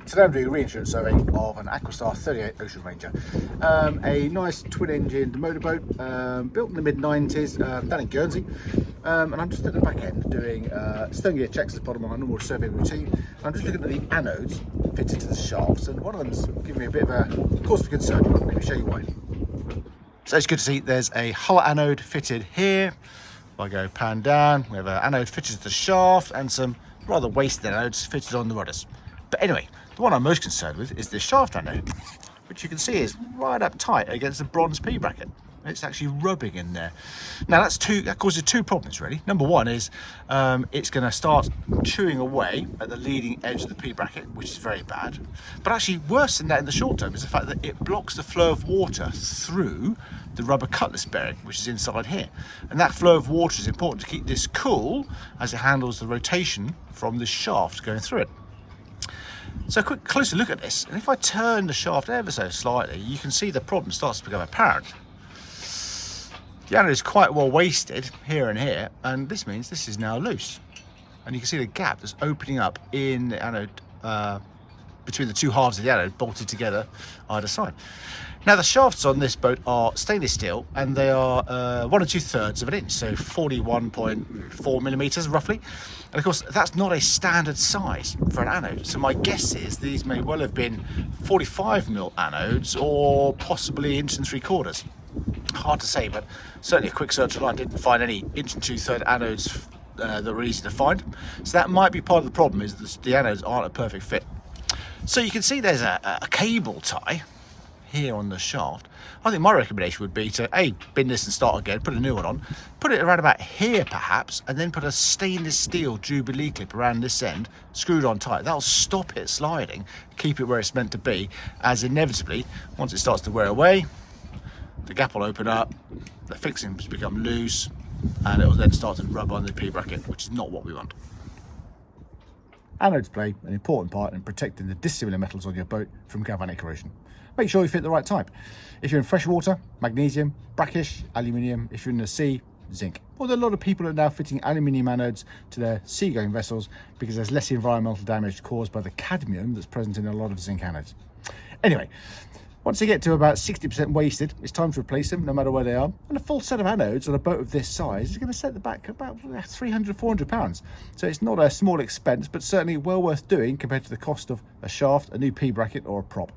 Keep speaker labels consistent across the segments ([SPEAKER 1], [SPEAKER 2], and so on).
[SPEAKER 1] Today I'm doing a reinsurance survey of an Aquastar 38 Ocean Ranger. A nice twin-engined motorboat, built in the mid-90s down in Guernsey. And I'm just at the back end doing stern gear checks as part of my normal survey routine. I'm just looking at the anodes fitted to the shafts, and one of them's giving me a bit of a cause for concern. Let me show you why. So it's good to see there's a hull anode fitted here. If I go pan down, we have an anode fitted to the shaft and some rather wasted anodes fitted on the rudders. But anyway, the one I'm most concerned with is the shaft anode, which you can see is right up tight against the bronze P bracket. It's actually rubbing in there. Now that causes two problems really. Number one is it's going to start chewing away at the leading edge of the P bracket, which is very bad. But actually worse than that in the short term is the fact that it blocks the flow of water through the rubber cutlass bearing, which is inside here. And that flow of water is important to keep this cool as it handles the rotation from the shaft going through it. So a quick closer look at this, and if I turn the shaft ever so slightly, you can see the problem starts to become apparent. The anode is quite well wasted here and here, and this means this is now loose. And you can see the gap that's opening up in the anode, between the two halves of the anode bolted together either side. Now the shafts on this boat are stainless steel, and they are 1 2/3 of an inch, so 41.4 millimeters roughly. And of course that's not a standard size for an anode, so my guess is these may well have been 45mm anodes or possibly 1 3/4. Hard to say, but certainly a quick search online didn't find any 1 2/3 anodes that were easy to find. So that might be part of the problem, is that the anodes aren't a perfect fit. So you can see there's a cable tie here on the shaft. I think my recommendation would be to bin this and start again, put a new one on, put it around about here perhaps, and then put a stainless steel Jubilee clip around this end, screwed on tight. That'll stop it sliding, keep it where it's meant to be, as inevitably once it starts to wear away, the gap will open up, the fixings become loose, and it will then start to rub on the P bracket, which is not what we want. Anodes play an important part in protecting the dissimilar metals on your boat from galvanic corrosion. Make sure you fit the right type. If you're in freshwater, magnesium; brackish, aluminium; if you're in the sea, zinc. Although a lot of people are now fitting aluminium anodes to their seagoing vessels because there's less environmental damage caused by the cadmium that's present in a lot of zinc anodes. Anyway, once they get to about 60% wasted, it's time to replace them no matter where they are. And a full set of anodes on a boat of this size is going to set the back about £300–400. So it's not a small expense, but certainly well worth doing compared to the cost of a shaft, a new P bracket or a prop.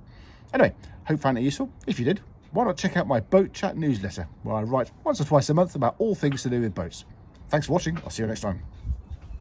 [SPEAKER 1] Anyway, hope you found it useful. If you did, why not check out my Boat Chat newsletter, where I write once or twice a month about all things to do with boats. Thanks for watching. I'll see you next time.